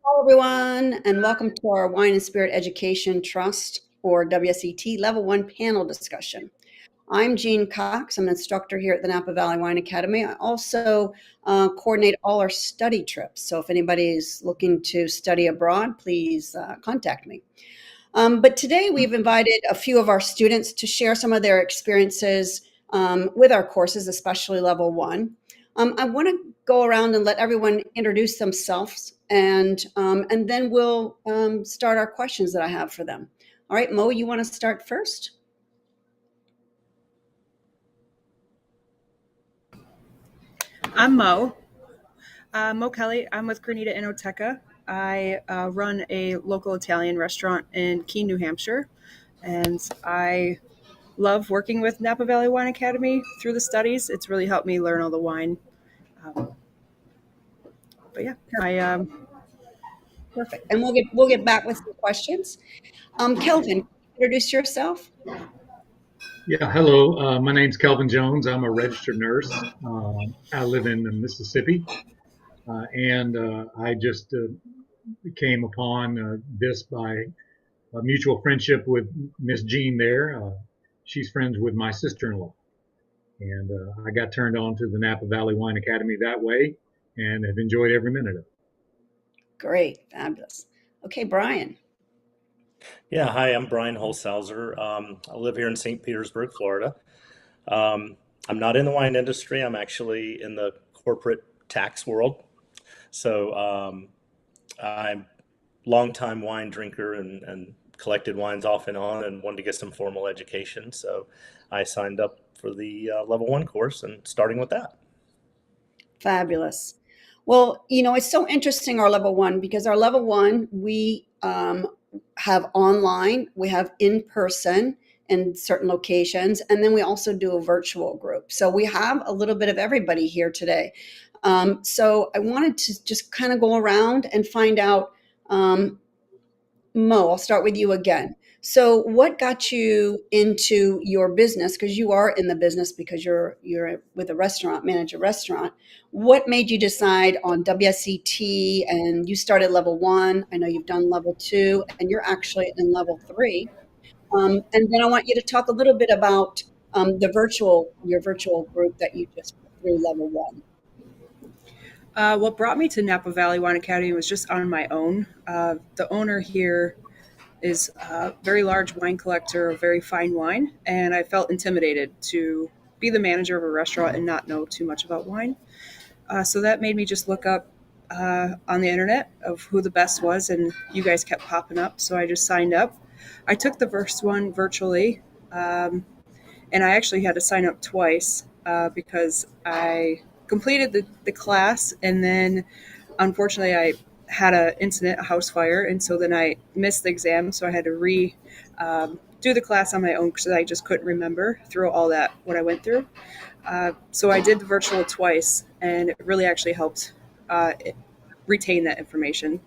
Hello, everyone, and welcome to our Wine and Spirit Education Trust, or WSET, Level 1 panel discussion. I'm Jean Cox. I'm an instructor here at the Napa Valley Wine Academy. I also coordinate all our study trips. So if anybody's looking to study abroad, please contact me. But today we've invited a few of our students to share some of their experiences with our courses, especially Level 1. I want to go around and let everyone introduce themselves, and then we'll start our questions that I have for them. All right, Mo, you want to start first? I'm Mo. Mo Kelly. I'm with Granita Enoteca. I run a local Italian restaurant in Keene, New Hampshire, and I love working with Napa Valley Wine Academy through the studies. It's really helped me learn all the wine. Um, but yeah, Perfect. And we'll get back with some questions. Kelvin, introduce yourself. Yeah, hello. My name's Kelvin Jones. I'm a registered nurse. I live in Mississippi, and I just came upon this by a mutual friendship with Miss Jean there. She's friends with my sister-in-law, and I got turned on to the Napa Valley Wine Academy that way, and have enjoyed every minute of it. Great, fabulous. Okay, Brian. Yeah, hi, I'm Brian Holshouser. I live here in St. Petersburg, Florida. I'm not in the wine industry. I'm actually in the corporate tax world. So I'm a longtime wine drinker and collected wines off and on and wanted to get some formal education. So I signed up for the level 1 course and starting with that. Fabulous. Well, it's so interesting, our Level 1, because our Level 1, we have online, we have in person in certain locations, and then we also do a virtual group. So we have a little bit of everybody here today. So I wanted to just kind of go around and find out, Mo, I'll start with you again. So what got you into your business? Because you are in the business because you're with a restaurant, manage a restaurant. What made you decide on WSET, and you started Level 1? I know you've done Level 2, and you're actually in Level 3. And then I want you to talk a little bit about your virtual group that you just put through Level 1. what brought me to Napa Valley Wine Academy was just on my own. The owner here is a very large wine collector of very fine wine, and I felt intimidated to be the manager of a restaurant and not know too much about wine. So that made me just look up on the internet of who the best was, and you guys kept popping up. So I just signed up. I took the first one virtually, um, and I actually had to sign up twice because I completed the class, and then unfortunately I had an incident, a house fire, and so then I missed the exam, so I had to do the class on my own because I just couldn't remember through all that what I went through. So I did the virtual twice, and it really actually helped retain that information.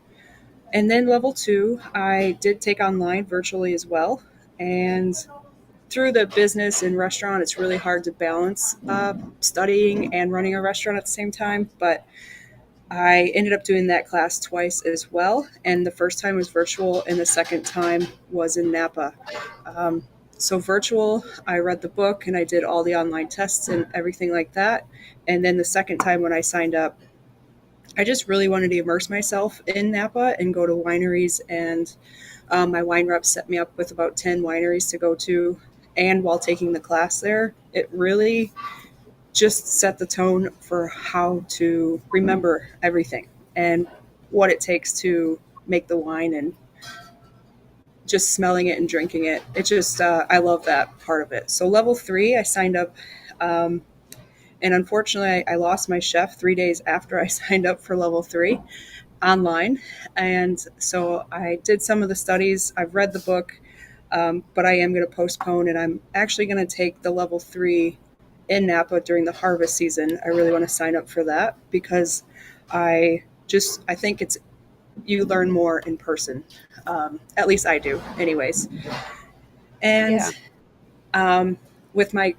And then level 2, I did take online virtually as well, and through the business and restaurant, it's really hard to balance studying and running a restaurant at the same time. But I ended up doing that class twice as well. And the first time was virtual, and the second time was in Napa. Um, so, virtual, I read the book and I did all the online tests and everything like that. And then the second time when I signed up, I just really wanted to immerse myself in Napa and go to wineries. And my wine rep set me up with about 10 wineries to go to. And while taking the class there, it really just set the tone for how to remember everything and what it takes to make the wine and just smelling it and drinking it. It just, I love that part of it. So, level 3, I signed up. Um, and unfortunately, I lost my chef 3 days after I signed up for level 3 online. And so I did some of the studies, I've read the book, but I am going to postpone, and I'm actually going to take the level 3 in Napa during the harvest season. I really want to sign up for that because I think it's you learn more in person. At least I do, anyways. And Yeah. with my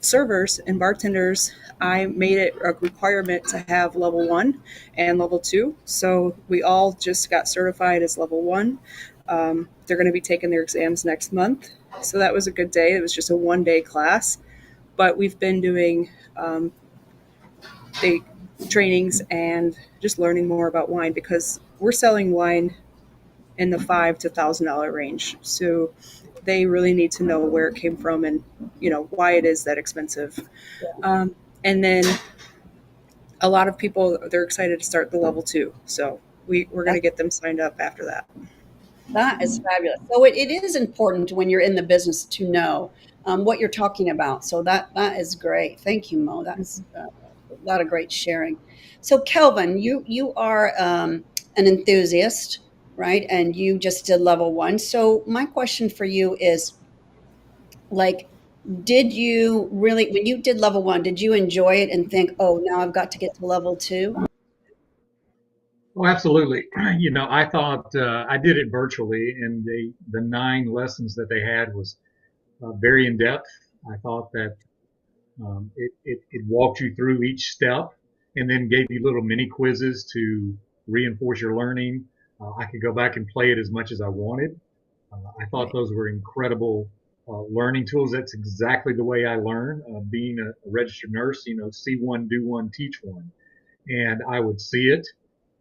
servers and bartenders, I made it a requirement to have level 1 and level 2. So we all just got certified as level 1. They're going to be taking their exams next month. So that was a good day. It was just a 1-day class. But we've been doing the trainings and just learning more about wine, because we're selling wine in the $5 to $1,000 range. So they really need to know where it came from and, why it is that expensive. And then a lot of people, they're excited to start the level 2. So we're going to get them signed up after that. That is fabulous. So it is important when you're in the business to know what you're talking about. So that is great. Thank you, Mo. That's a lot of great sharing. So Kelvin, you are an enthusiast, right? And you just did level 1. So my question for you is, like, did you really, when you did level 1, did you enjoy it and think, oh, now I've got to get to level 2? Oh, absolutely. I thought I did it virtually, and the 9 lessons that they had was very in depth. I thought that it walked you through each step, and then gave you little mini quizzes to reinforce your learning. I could go back and play it as much as I wanted. I thought those were incredible learning tools. That's exactly the way I learn. Being a registered nurse, see one, do one, teach one. And I would see it,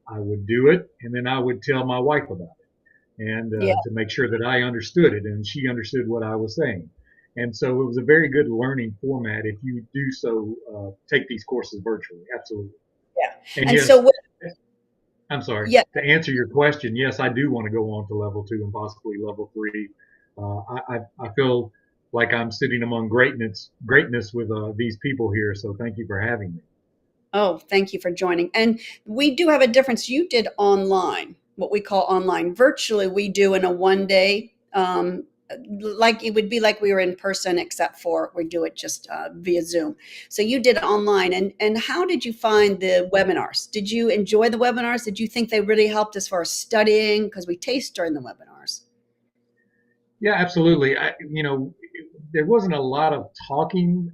I would do it, and then I would tell my wife about it, and Yeah. to make sure that I understood it and she understood what I was saying. And so it was a very good learning format if you do so take these courses virtually. Absolutely. Yeah. And And yes, so, I'm sorry. yeah, To answer your question, yes, I do want to go on to level 2 and possibly level 3. I feel like I'm sitting among greatness with these people here. So thank you for having me. oh, thank you for joining. And we do have a difference. You did online, what we call online. Virtually, we do in a 1-day, like it would be like we were in person, except for we do it just via Zoom. So you did online. And how did you find the webinars? Did you enjoy the webinars? Did you think they really helped as far as studying? Because we taste during the webinars. Yeah, absolutely. There wasn't a lot of talking.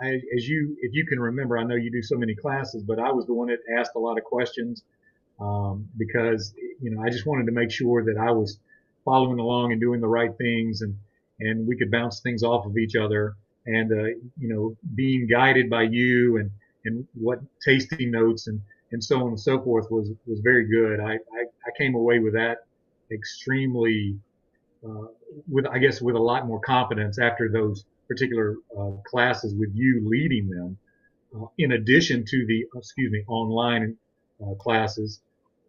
If you can remember, I know you do so many classes, but I was the one that asked a lot of questions because I just wanted to make sure that I was following along and doing the right things, and we could bounce things off of each other, and being guided by you and what tasting notes and so on and so forth was very good. I came away with that extremely with a lot more confidence after those particular classes with you leading them, in addition to the online classes,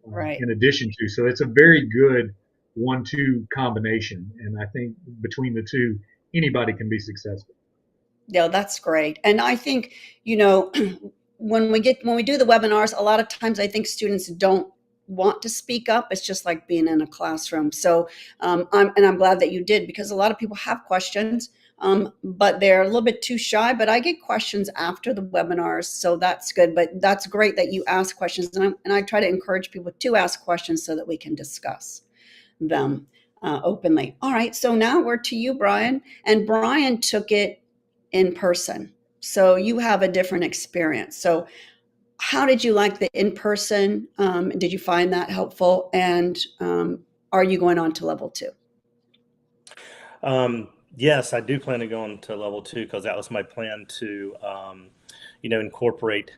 Right. in addition to. So it's a very good 1-2 combination, and I think between the two, anybody can be successful. Yeah, that's great. And I think, when we do the webinars, a lot of times I think students don't want to speak up. It's just like being in a classroom. So I'm glad that you did, because a lot of people have questions, but they're a little bit too shy. But I get questions after the webinars, so that's good. But that's great that you ask questions, and I try to encourage people to ask questions so that we can discuss them openly. All right, so now we're to you, Brian. And Brian took it in person. So you have a different experience. So how did you like the in person? Did you find that helpful? And are you going on to level 2? Yes, I do plan to go on to level 2 because that was my plan to, incorporate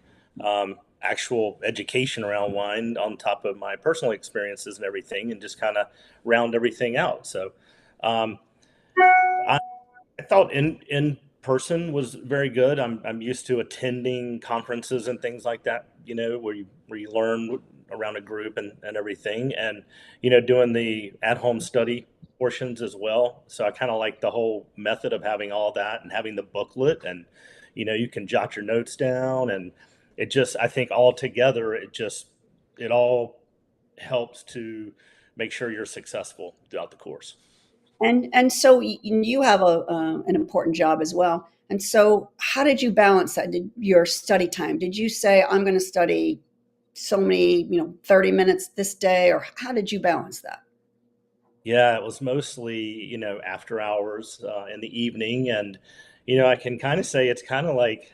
actual education around wine on top of my personal experiences and everything, and just kind of round everything out. So I thought in person was very good. I'm used to attending conferences and things like that, where you learn around a group and everything, and doing the at home study portions as well. So I kind of like the whole method of having all that and having the booklet, and you can jot your notes down, and I think all together it all helps to make sure you're successful throughout the course. And so you have an important job as well. And so how did you balance that? Your study time? Did you say, I'm going to study so many, 30 minutes this day, or how did you balance that? Yeah, it was mostly, after hours in the evening. And, I can kind of say it's kind of like,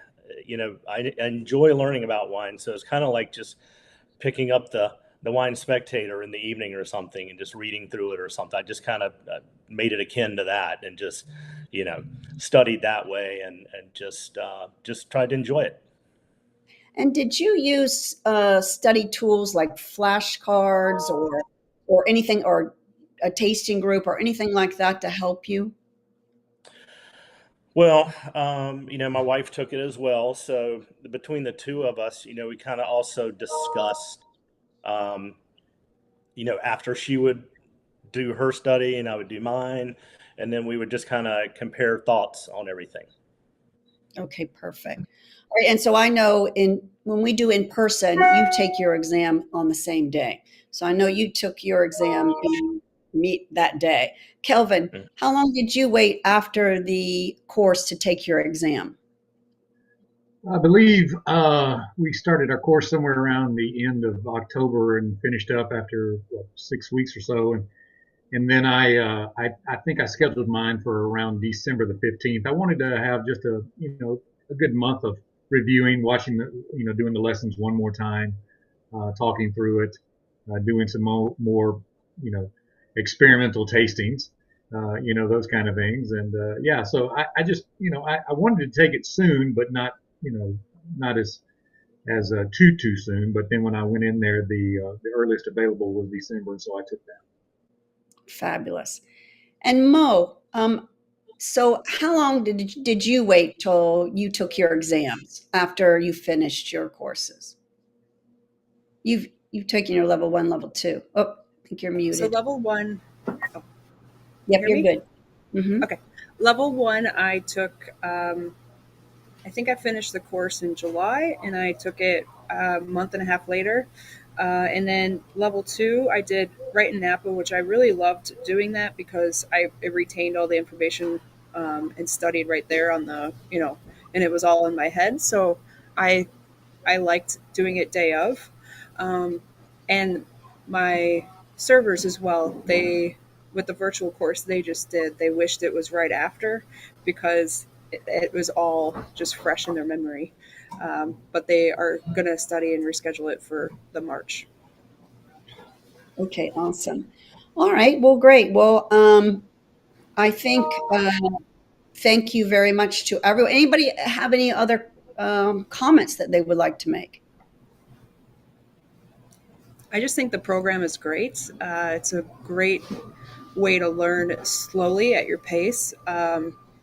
I enjoy learning about wine. So it's kind of like just picking up the Wine Spectator in the evening or something and just reading through it or something. I just kind of made it akin to that and just, studied that way and just tried to enjoy it. And did you use study tools like flashcards or anything, or a tasting group or anything like that to help you? Well, my wife took it as well. So between the two of us, we kind of also discussed, um, after she would do her study and I would do mine, and then we would just kind of compare thoughts on everything. Okay, perfect. All right, and so I know when we do in person, you take your exam on the same day. So I know you took your exam and meet that day. Kelvin, Mm. how long did you wait after the course to take your exam? I believe we started our course somewhere around the end of October and finished up after 6 weeks or so. And then I think I scheduled mine for around December the 15th. I wanted to have just a good month of reviewing, watching doing the lessons one more time, talking through it, doing some more you know, experimental tastings, those kind of things. And yeah, so I just I wanted to take it soon, but not not as too soon. But then when I went in there, the earliest available was December, and so I took that. Fabulous. And Mo, so how long did you wait till you took your exams after you finished your courses? You've taken your level one, level two. Oh, I think you're So muted. level one, Yep, hear you're me? good. Hmm. Okay. Level one, I took, I think I finished the course in July and I took it a month and a half later. And then level two, I did right in Napa, which I really loved doing that because it retained all the information and studied right there on and it was all in my head. So I I liked doing it day of. Um, and my servers as well, with the virtual course they wished it was right after because it was all just fresh in their memory. But they are going to study and reschedule it for the March. Okay, awesome. All right, well, great. Well, I think thank you very much to everyone. Anybody have any other comments that they would like to make? I just think the program is great. It's a great way to learn slowly at your pace,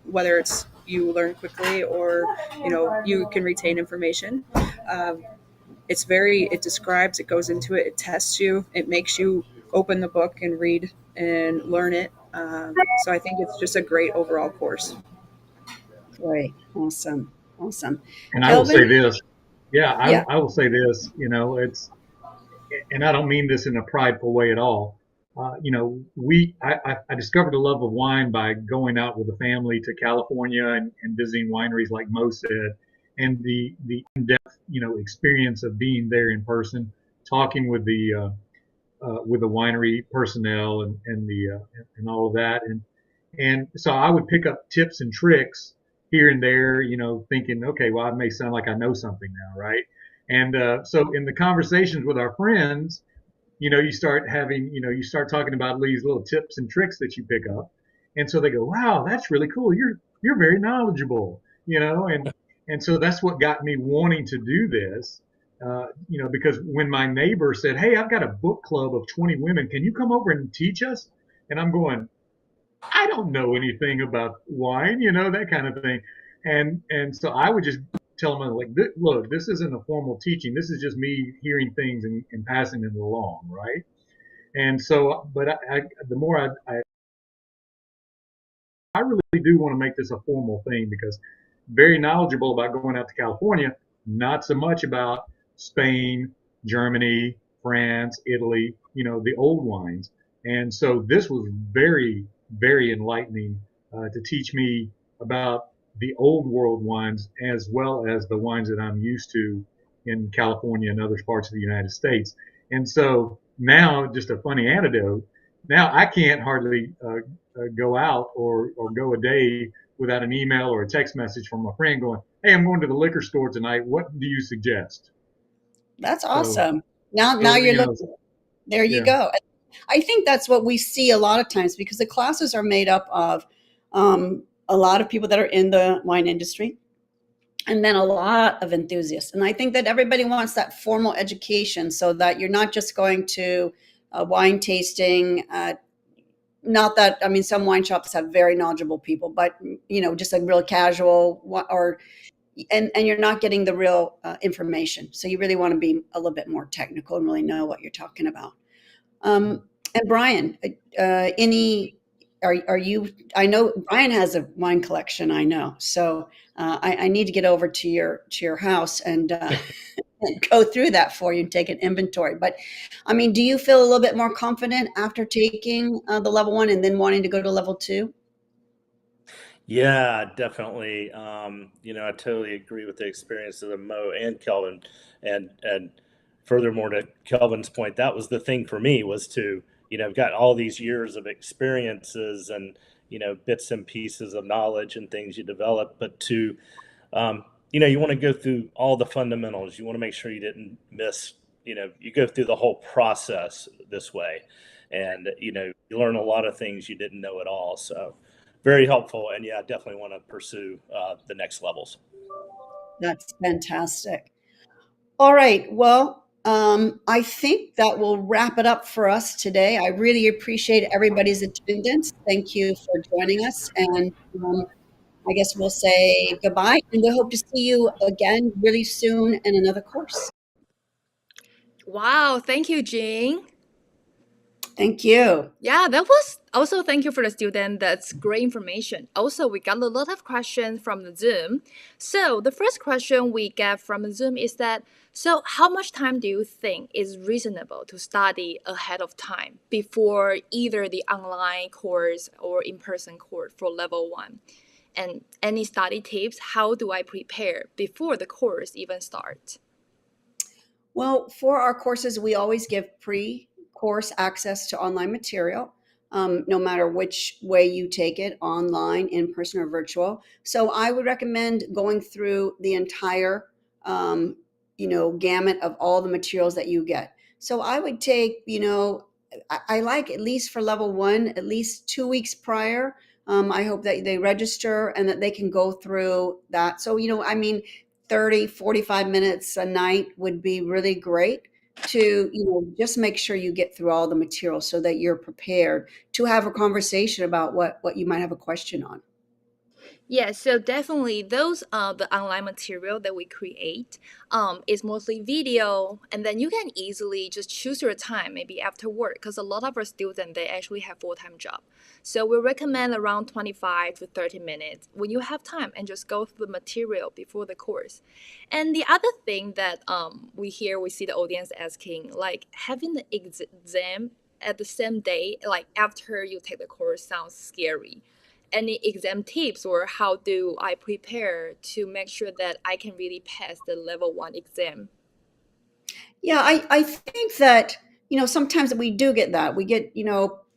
whether it's you learn quickly or you can retain information. Um, it describes, it goes into it, it tests you, it makes you open the book and read and learn it. So I think it's just a great overall course. Great, awesome, awesome. And I will say Kelvin? this, yeah, Yeah. I will say this, it's, and I don't mean this in a prideful way at all. I discovered a love of wine by going out with the family to California and visiting wineries like Mo said, and the in-depth, experience of being there in person, talking with the winery personnel and all of that, and so I would pick up tips and tricks here and there, thinking, okay, well, I may sound like I know something now, right? And so in the conversations with our friends, you start talking about these little tips and tricks that you pick up, and so they go, wow, that's really cool. You're very knowledgeable, and so that's what got me wanting to do this. Because when my neighbor said, hey, I've got a book club of 20 women, can you come over and teach us? And I'm going, I don't know anything about wine, that kind of thing. And so I would just tell them like, look, this isn't a formal teaching. This is just me hearing things and passing them along, right? And so, but the more I really do want to make this a formal thing because very knowledgeable about going out to California, not so much about Spain, Germany, France, Italy, the old wines. And so this was very, very enlightening to teach me about the old world wines as well as the wines that I'm used to in California and other parts of the United States. And so now, just a funny anecdote. Now I can't hardly go out or go a day without an email or a text message from a friend going, "Hey, I'm going to the liquor store tonight. What do you suggest?" That's So, awesome. Now so you're you know, looking, there you yeah, go. I think that's what we see a lot of times because the classes are made up of a lot of people that are in the wine industry and then a lot of enthusiasts. And I think that everybody wants that formal education so that you're not just going to a wine tasting. Not that, I mean, some wine shops have very knowledgeable people, but just a real casual or and you're not getting the real information. So you really want to be a little bit more technical and really know what you're talking about. And Brian, any are you? I know Brian has a wine collection. I know, so I need to get over to your house and, and go through that for you and take an inventory. But I mean, do you feel a little bit more confident after taking the level one and then wanting to go to level two? Yeah, definitely. I totally agree with the experiences of Mo and Kelvin, and furthermore to Kelvin's point, that was the thing for me was to, I've got all these years of experiences and bits and pieces of knowledge and things you develop, but to, you want to go through all the fundamentals. You want to make sure you didn't miss. You go through the whole process this way, and you learn a lot of things you didn't know at all. So very helpful. And yeah, I definitely want to pursue the next levels. That's fantastic. All right. Well, I think that will wrap it up for us today. I really appreciate everybody's attendance. Thank you for joining us. And I guess we'll say goodbye. And we hope to see you again really soon in another course. Wow, thank you, Jean. Thank you. Yeah, that was also thank you for the student. That's great information. Also, we got a lot of questions from the Zoom. So the first question we get from the Zoom is that, so how much time do you think is reasonable to study ahead of time before either the online course or in-person course for level one? And any study tips? How do I prepare before the course even starts? Well, for our courses, we always give pre-course access to online material, no matter which way you take it, online, in person, or virtual. So I would recommend going through the entire, gamut of all the materials that you get. So I would take, I like at least for level one, at least 2 weeks prior. I hope that they register and that they can go through that. So, I mean, 30, 45 minutes a night would be really great to, just make sure you get through all the material so that you're prepared to have a conversation about what you might have a question on. Yeah, so definitely those the online material that we create is mostly video, and then you can easily just choose your time, maybe after work, because a lot of our students they actually have full-time job. So we recommend around 25 to 30 minutes when you have time and just go through the material before the course. And the other thing that we see the audience asking, like having the exam at the same day, like after you take the course, sounds scary. Any exam tips or how do I prepare to make sure that I can really pass the level one exam? Yeah, I think that, sometimes we do get that. We get,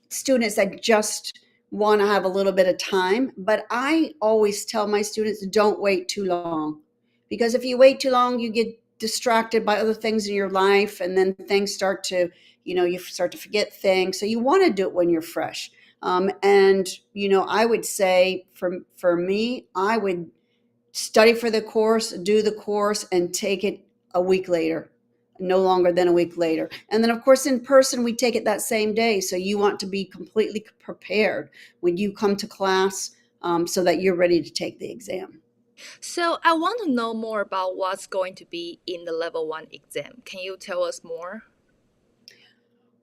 students that just want to have a little bit of time. But I always tell my students, don't wait too long. Because if you wait too long, you get distracted by other things in your life. And then things start to, you start to forget things. So you want to do it when you're fresh. And, I would say for me, I would study for the course, do the course, and take it a week later, no longer than a week later. And then, of course, in person, we take it that same day. So you want to be completely prepared when you come to class so that you're ready to take the exam. So I want to know more about what's going to be in the level one exam. Can you tell us more?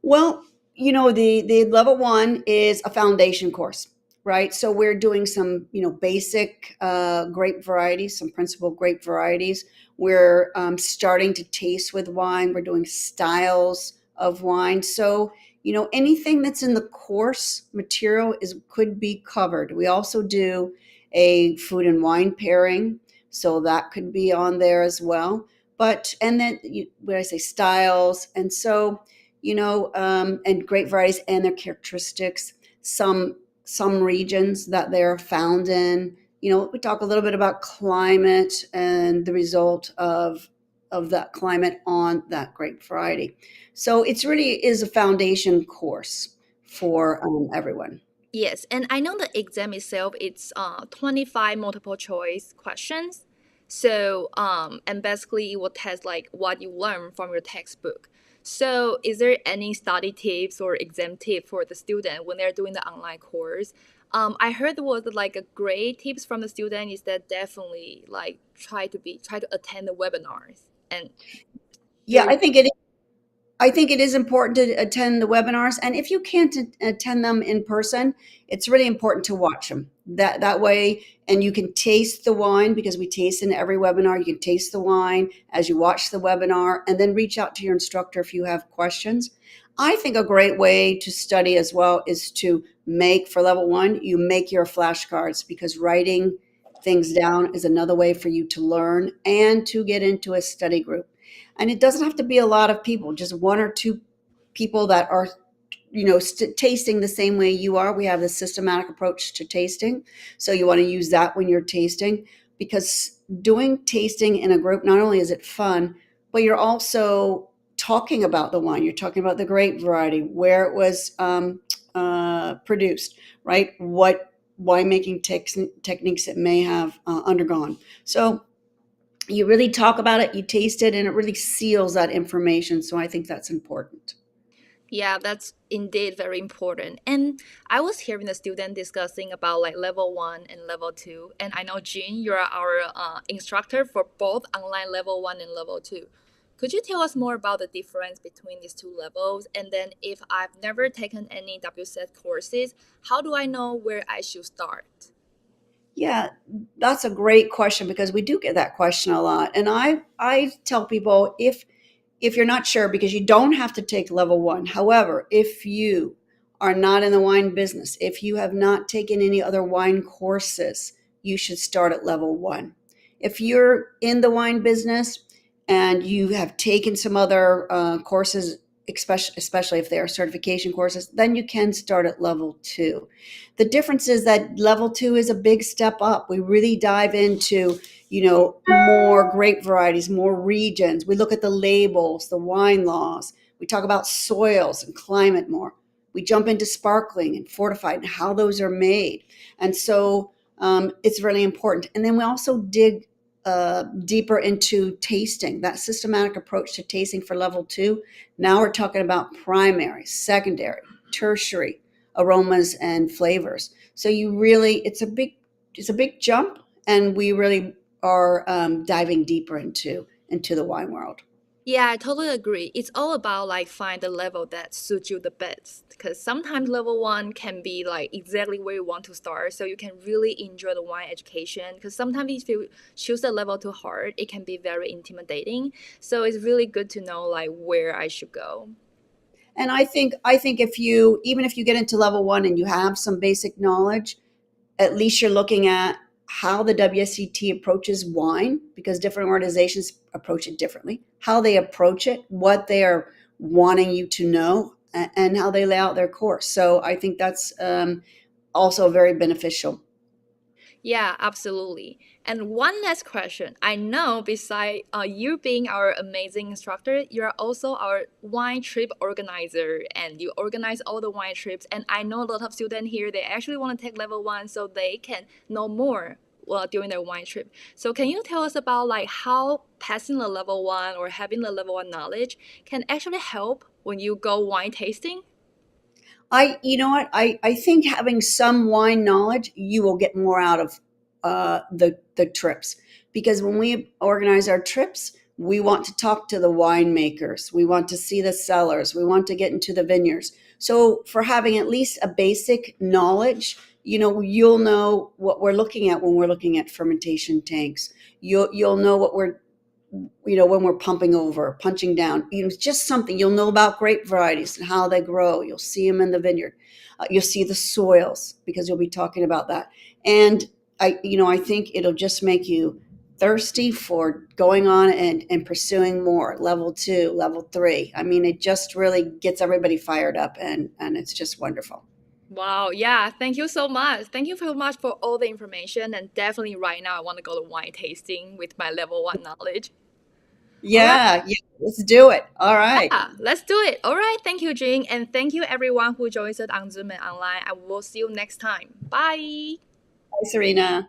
Well, the level one is a foundation course, right? So we're doing some, basic grape varieties, some principal grape varieties. We're starting to taste with wine. We're doing styles of wine. So, anything that's in the course material could be covered. We also do a food and wine pairing, so that could be on there as well. But and then when I say styles, and so and grape varieties and their characteristics, some regions that they're found in, we talk a little bit about climate and the result of that climate on that grape variety. So it's really is a foundation course for everyone. Yes, and I know the exam itself it's 25 multiple choice questions. So and basically it will test like what you learn from your textbook. So is there any study tips or exam tip for the student when they're doing the online course? I heard there was like a great tips from the student is that definitely like try to attend the webinars and Yeah, very I think it is important to attend the webinars, and if you can't attend them in person, it's really important to watch them. That way, and you can taste the wine because we taste in every webinar. You can taste the wine as you watch the webinar, and then reach out to your instructor if you have questions. I think a great way to study as well is to make for level one. You make your flashcards because writing things down is another way for you to learn and to get into a study group. And it doesn't have to be a lot of people, just one or two people that are tasting the same way you are. We have the systematic approach to tasting, so you want to use that when you're tasting, because doing tasting in a group, not only is it fun, but you're also talking about the wine. You're talking about the grape variety, where it was produced, right? What winemaking techniques it may have undergone. So you really talk about it, you taste it, and it really seals that information. So I think that's important. Yeah, that's indeed very important. And I was hearing the student discussing about like level one and level two. And I know Jean, you're our instructor for both online level one and level two. Could you tell us more about the difference between these two levels? And then if I've never taken any WSET courses, how do I know where I should start? Yeah, that's a great question because we do get that question a lot. And I tell people if you're not sure, because you don't have to take level one. However, if you are not in the wine business, if you have not taken any other wine courses, you should start at level one. If you're in the wine business and you have taken some other courses, especially if they are certification courses, then you can start at level two. The difference is that level two is a big step up. We really dive into more grape varieties, more regions. We look at the labels, the wine laws. We talk about soils and climate more. We jump into sparkling and fortified and how those are made. And so it's really important. And then we also dig deeper into tasting, that systematic approach to tasting for level two. Now we're talking about primary, secondary, tertiary aromas and flavors. So it's a big jump, and we really are diving deeper into the wine world. Yeah, I totally agree. It's all about like find the level that suits you the best. Because sometimes level one can be like exactly where you want to start, so you can really enjoy the wine education. Because sometimes if you choose the level too hard, it can be very intimidating. So it's really good to know like where I should go. And I think if you even if you get into level one and you have some basic knowledge, at least you're looking at how the WSET approaches wine, because different organizations approach it differently, how they approach it, what they are wanting you to know, and how they lay out their course. So I think that's also very beneficial. Yeah, absolutely. And one last question. I know beside you being our amazing instructor, you're also our wine trip organizer and you organize all the wine trips. And I know a lot of students here, they actually want to take level one so they can know more during their wine trip. So can you tell us about like how passing the level one or having the level one knowledge can actually help when you go wine tasting? You know what? I think having some wine knowledge, you will get more out of the trips, because when we organize our trips, we want to talk to the winemakers, we want to see the cellars, we want to get into the vineyards. So for having at least a basic knowledge, you'll know what we're looking at when we're looking at fermentation tanks. You'll know what we're when we're pumping over, punching down, it's just something you'll know about grape varieties and how they grow. You'll see them in the vineyard. You'll see the soils because you'll be talking about that. And I think it'll just make you thirsty for going on and pursuing more level two, level three. I mean, it just really gets everybody fired up, and it's just wonderful. Wow, yeah, thank you so much. Thank you so much for all the information. And definitely right now, I want to go to wine tasting with my level one knowledge. All right. Yeah, let's do it. All right. Yeah, let's do it. All right. Thank you, Jing. And thank you, everyone who joins us on Zoom and online. I will see you next time. Bye. Bye, Serena.